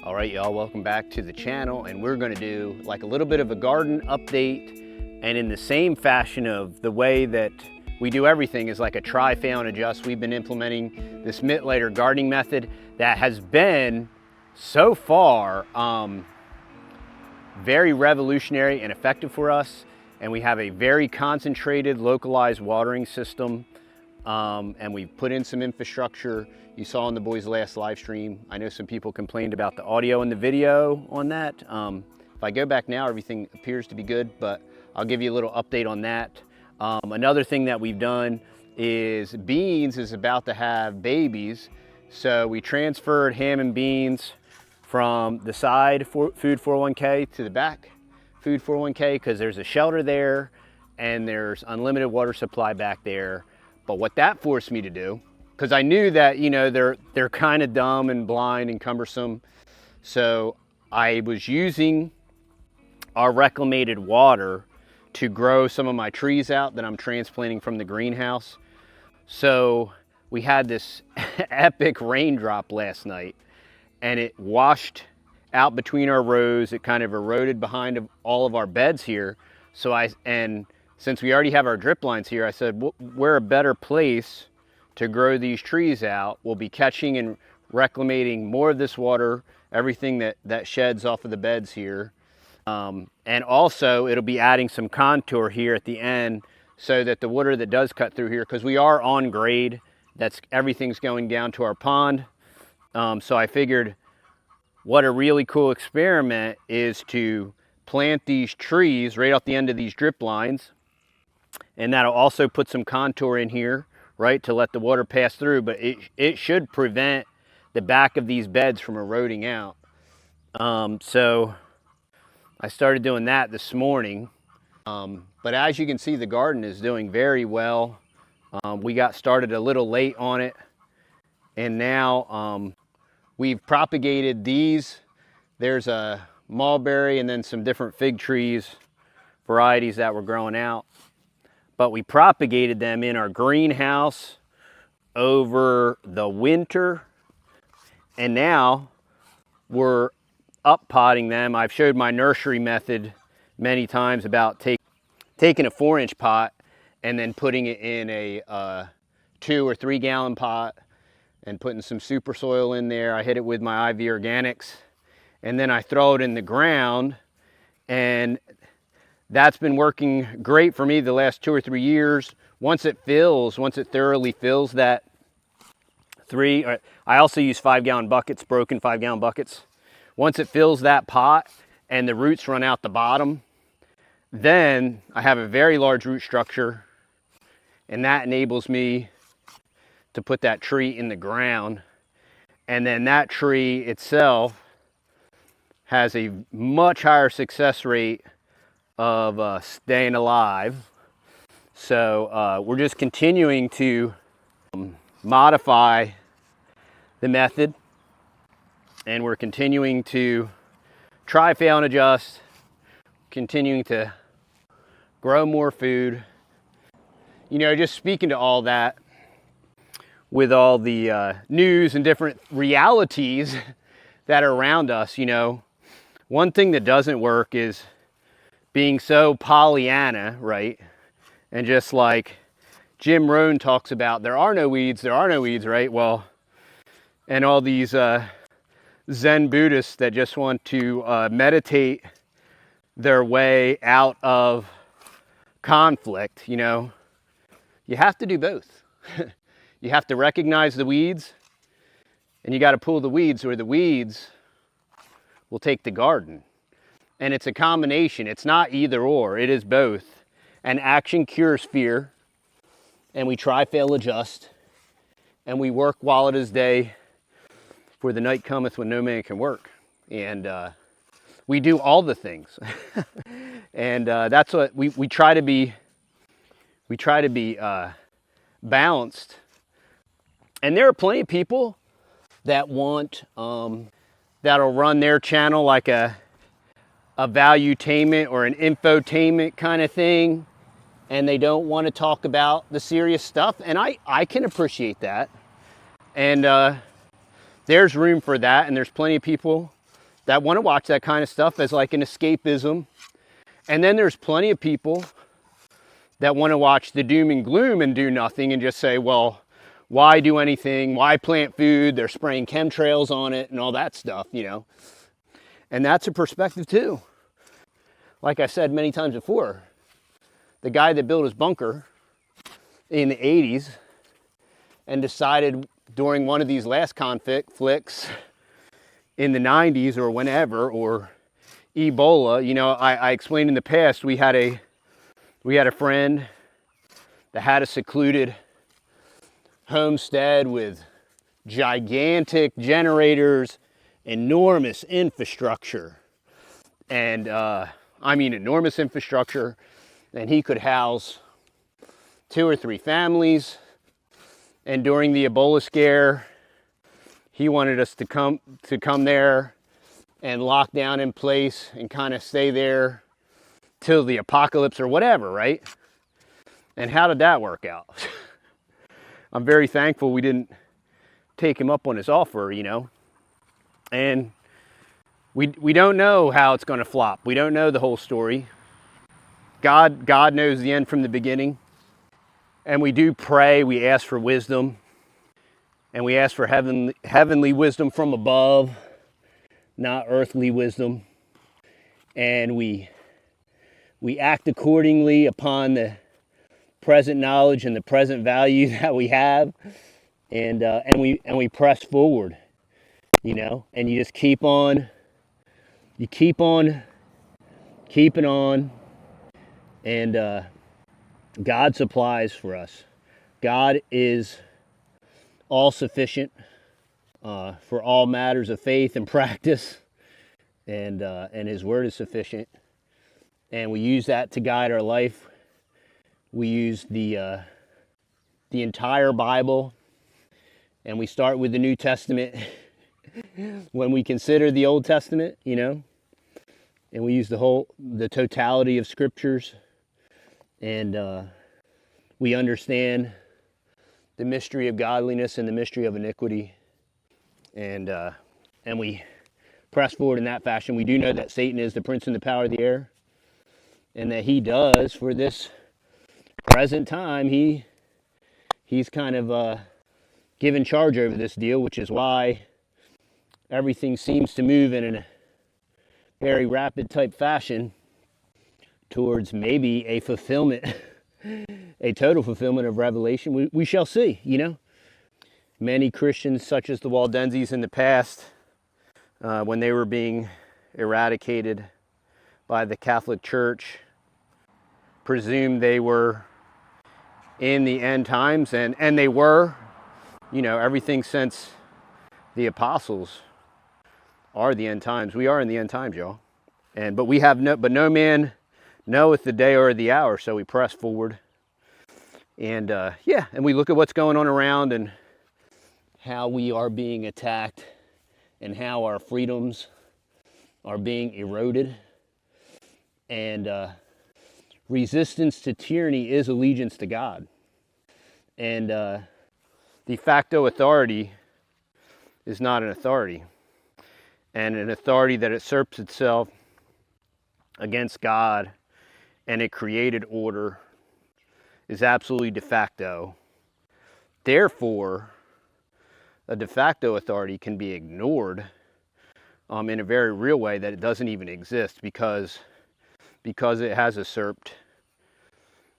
All right, y'all, welcome back to the channel, and we're gonna do like a little bit of a garden update, and in the same fashion of the way that we do everything is like a try, fail, and adjust. We've been implementing this mid-layer gardening method that has been so far very revolutionary and effective for us, and we have a very concentrated, localized watering system, and we've put in some infrastructure. You saw in the boys' last live stream, I know some people complained about the audio and the video on that. If I go back now, everything appears to be good, but I'll give you a little update on that. Another thing that we've done is beans is about to have babies. So we transferred ham and beans from the side food 401k to the back food 401k because there's a shelter there and there's unlimited water supply back there. But what that forced me to do, because I knew that, you know, they're kind of dumb and blind and cumbersome. So I was using our reclamated water to grow some of my trees out that I'm transplanting from the greenhouse. So we had this epic raindrop last night, and it washed out between our rows. It kind of eroded behind all of our beds here. And since we already have our drip lines here, I said, we're a better place to grow these trees out. We'll be catching and reclamating more of this water, everything that sheds off of the beds here. And also it'll be adding some contour here at the end so that the water that does cut through here, because we are on grade, everything's going down to our pond. So I figured what a really cool experiment is to plant these trees right off the end of these drip lines. And that'll also put some contour in here, right, to let the water pass through, but it should prevent the back of these beds from eroding out. So I started doing that this morning. But as you can see, the garden is doing very well. We got started a little late on it, and now we've propagated these. There's a mulberry and then some different fig trees, varieties that were growing out. But we propagated them in our greenhouse over the winter, and now we're up potting them. I've showed my nursery method many times about taking a 4-inch pot and then putting it in a 2 or 3 gallon pot and putting some super soil in there. I hit it with my IV Organics, and then I throw it in the ground, and that's been working great for me the last 2 or 3 years. Once it thoroughly fills that I also use 5-gallon buckets, broken 5-gallon buckets. Once it fills that pot and the roots run out the bottom, then I have a very large root structure, and that enables me to put that tree in the ground. And then that tree itself has a much higher success rate of staying alive. So we're just continuing to modify the method, and we're continuing to try, fail, and adjust, continuing to grow more food. You know, just speaking to all that with all the news and different realities that are around us, you know, one thing that doesn't work is being so Pollyanna, right? And just like Jim Rohn talks about, there are no weeds, right? Well, and all these Zen Buddhists that just want to meditate their way out of conflict, you know, you have to do both. You have to recognize the weeds, and you got to pull the weeds, or the weeds will take the garden. And it's a combination. It's not either or, it is both. And action cures fear. And we try, fail, adjust. And we work while it is day, for the night cometh when no man can work. And we do all the things. And that's what we try to be. We try to be balanced. And there are plenty of people that want, that'll run their channel like a valuetainment or an infotainment kind of thing, and they don't want to talk about the serious stuff, and I can appreciate that. And there's room for that, and there's plenty of people that want to watch that kind of stuff as like an escapism. And then there's plenty of people that want to watch the doom and gloom and do nothing and just say, well, why do anything? Why plant food? They're spraying chemtrails on it and all that stuff, you know. And that's a perspective too. Like I said many times before, the guy that built his bunker in the 80s and decided during one of these last conflicts in the 90s or whenever, or Ebola, you know, I explained in the past, we had a friend that had a secluded homestead with gigantic generators, enormous infrastructure, and I mean enormous infrastructure, and he could house 2 or 3 families. And during the Ebola scare, he wanted us to come there and lock down in place and kind of stay there till the apocalypse or whatever, right? And how did that work out? I'm very thankful we didn't take him up on his offer, you know. And we don't know how it's going to flop. We don't know the whole story. God knows the end from the beginning. And we do pray, we ask for wisdom, and we ask for heavenly wisdom from above, not earthly wisdom. And we act accordingly upon the present knowledge and the present value that we have, and we press forward, you know. And you just keep on keeping on, and God supplies for us. God is all sufficient for all matters of faith and practice, and His Word is sufficient, and we use that to guide our life. We use the entire Bible, and we start with the New Testament when we consider the Old Testament, you know, and we use the totality of Scriptures. And we understand the mystery of godliness and the mystery of iniquity, and we press forward in that fashion. We do know that Satan is the prince and the power of the air, and that he does, for this present time, he's kind of given charge over this deal, which is why everything seems to move in a very rapid type fashion towards maybe a fulfillment, a total fulfillment of Revelation. We shall see, you know. Many Christians, such as the Waldenses in the past, when they were being eradicated by the Catholic Church, presumed they were in the end times, and they were, you know. Everything since the apostles are the end times. We are in the end times, y'all. But no man knoweth the day or the hour, so we press forward. And and we look at what's going on around and how we are being attacked and how our freedoms are being eroded. And resistance to tyranny is allegiance to God. And de facto authority is not an authority. And an authority that usurps itself against God and a created order is absolutely de facto. Therefore, a de facto authority can be ignored in a very real way, that it doesn't even exist, because it has usurped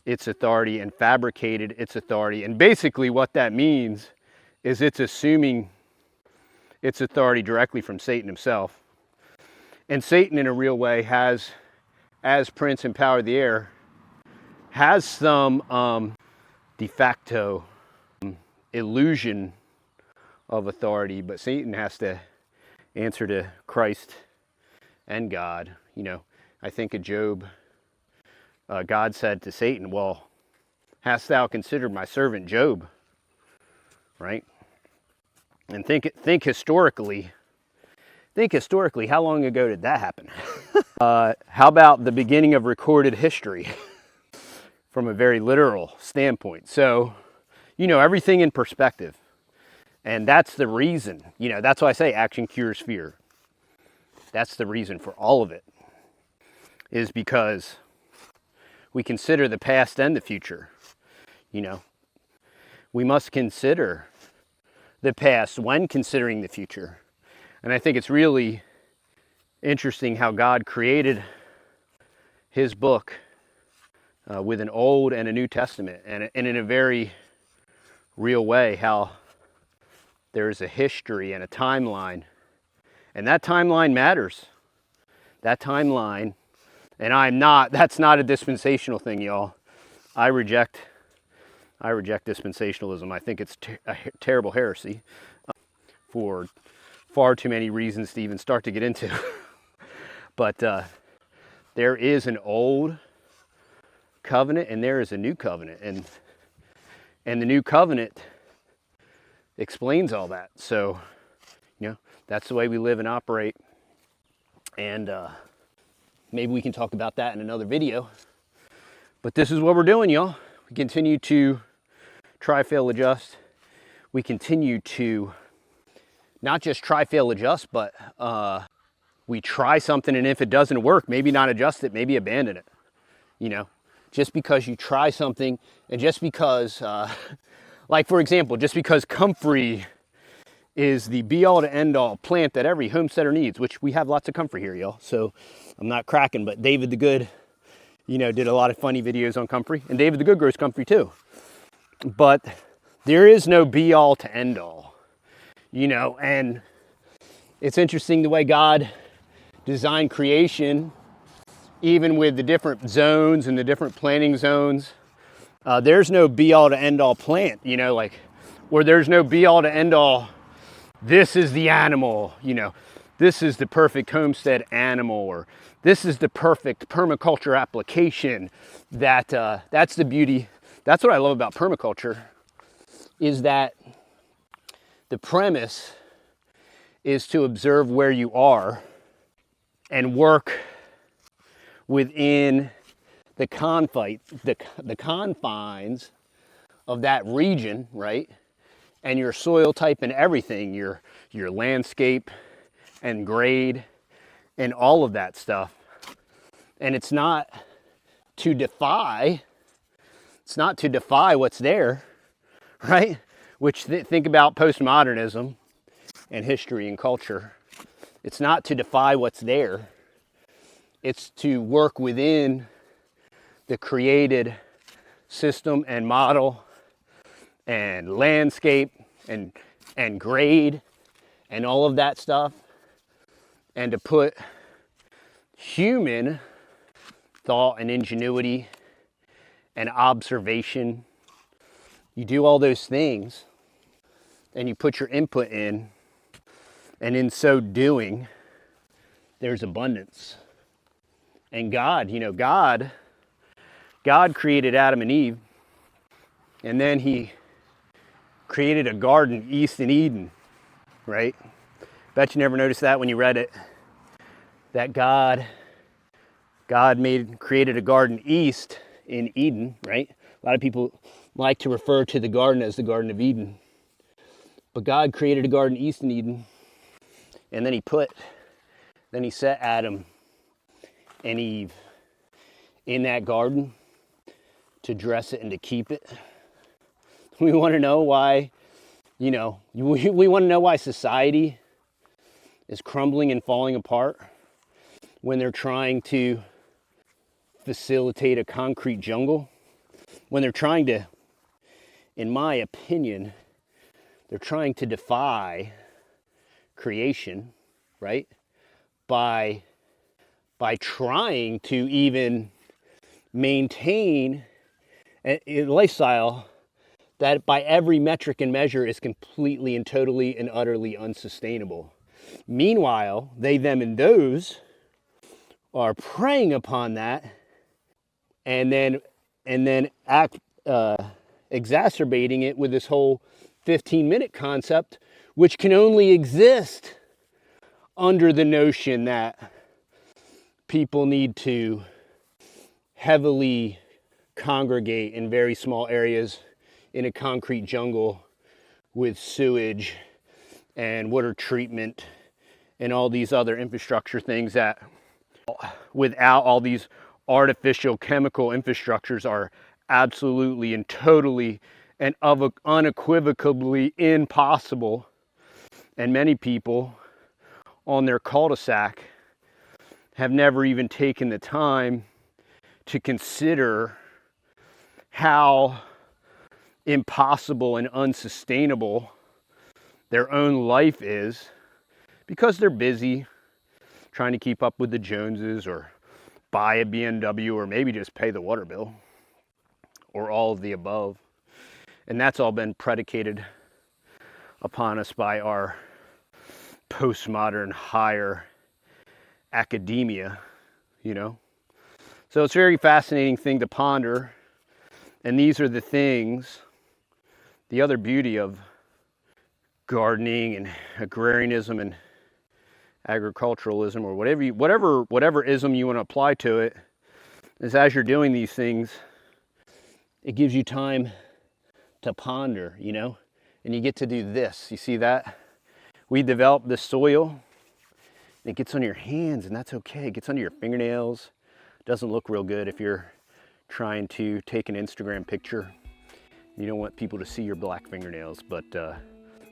its authority and fabricated its authority. And basically what that means is it's assuming its authority directly from Satan himself. And Satan, in a real way, has, as prince and power of the air, has some de facto illusion of authority, but Satan has to answer to Christ and God. You know, I think of Job. God said to Satan, well, hast thou considered my servant Job? Right? And think historically, how long ago did that happen? How about the beginning of recorded history from a very literal standpoint? So, you know, everything in perspective. And that's the reason, you know, that's why I say action cures fear. That's the reason for all of it, is because we consider the past and the future. You know, we must consider the past when considering the future. And I think it's really interesting how God created his book with an Old and a New Testament, and in a very real way, how there's a history and a timeline, and that timeline matters. That timeline, and that's not a dispensational thing, y'all. I reject dispensationalism. I think it's a terrible heresy for far too many reasons to even start to get into. But there is an old covenant and there is a new covenant, and the new covenant explains all that. So, you know, that's the way we live and operate. And maybe we can talk about that in another video. But this is what we're doing, y'all. We continue to try, fail, adjust. We continue to not just try, fail, adjust, but we try something, and if it doesn't work, maybe not adjust it, maybe abandon it. You know, just because you try something, and just because, like for example, just because comfrey is the be-all to end-all plant that every homesteader needs, which we have lots of comfrey here, y'all. So I'm not cracking, but David the Good, you know, did a lot of funny videos on comfrey, and David the Good grows comfrey too. But there is no be-all to end-all, you know, and it's interesting the way God designed creation, even with the different zones and the different planting zones. There's no be-all to end-all plant, you know, like where there's no be-all to end-all, this is the animal, you know, this is the perfect homestead animal, or this is the perfect permaculture application. That's the beauty. That's what I love about permaculture, is that the premise is to observe where you are and work within the confines of that region, right? And your soil type and everything, your landscape and grade and all of that stuff. And it's not to defy what's there, right? Which think about postmodernism and history and culture. It's not to defy what's there. It's to work within the created system and model and landscape and grade and all of that stuff, and to put human thought and ingenuity and observation. You do all those things and you put your input in, and in so doing, there's abundance. And God, you know, God created Adam and Eve, and then he created a garden east in Eden, right? Bet you never noticed that when you read it, that God created a garden east in Eden, right? A lot of people like to refer to the garden as the Garden of Eden. But God created a garden east in Eden, and then he set Adam and Eve in that garden to dress it and to keep it. We want to know why, you know, we want to know why society is crumbling and falling apart when they're trying to facilitate a concrete jungle, when they're trying to, in my opinion, they're trying to defy creation, right? By trying to even maintain a lifestyle that by every metric and measure is completely and totally and utterly unsustainable. Meanwhile, they, them, and those are preying upon that, and then exacerbating it with this whole 15-minute concept, which can only exist under the notion that people need to heavily congregate in very small areas in a concrete jungle with sewage and water treatment and all these other infrastructure things that without all these artificial chemical infrastructures are absolutely and totally and unequivocally impossible. And many people on their cul-de-sac have never even taken the time to consider how impossible and unsustainable their own life is, because they're busy trying to keep up with the Joneses or buy a BMW or maybe just pay the water bill or all of the above. And that's all been predicated upon us by our postmodern higher academia, you know. So it's a very fascinating thing to ponder. And these are the things, the other beauty of gardening and agrarianism and agriculturalism, or whatever ism you want to apply to it, is as you're doing these things, it gives you time to ponder, you know, and you get to do this. You see that? We develop the soil, and it gets on your hands, and that's okay. It gets under your fingernails. It doesn't look real good if you're trying to take an Instagram picture. You don't want people to see your black fingernails, but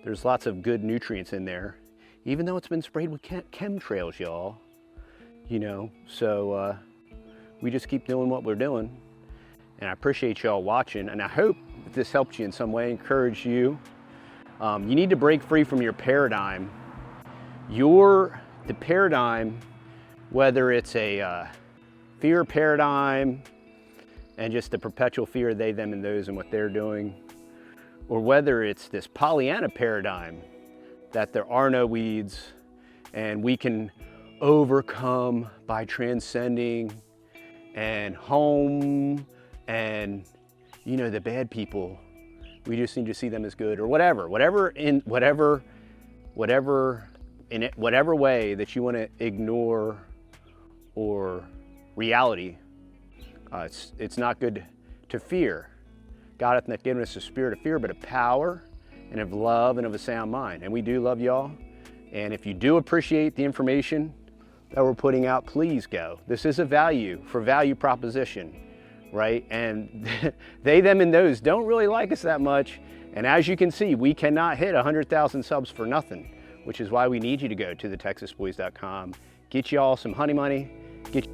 there's lots of good nutrients in there, even though it's been sprayed with chemtrails, y'all. You know, so we just keep doing what we're doing. And I appreciate y'all watching, and I hope that this helped you in some way, encourage you. You need to break free from your paradigm. The paradigm, whether it's a fear paradigm and just the perpetual fear of they, them, and those and what they're doing, or whether it's this Pollyanna paradigm that there are no weeds and we can overcome by transcending and home and, you know, the bad people, we just need to see them as good, or whatever way that you want to ignore or reality. It's not good to fear. God hath not given us a spirit of fear, but of power and of love and of a sound mind. And we do love y'all. And if you do appreciate the information that we're putting out, please go. This is a value proposition, right? And they, them, and those don't really like us that much. And as you can see, we cannot hit 100,000 subs for nothing, which is why we need you to go to TheTexasBoys.com, get y'all some honey money, get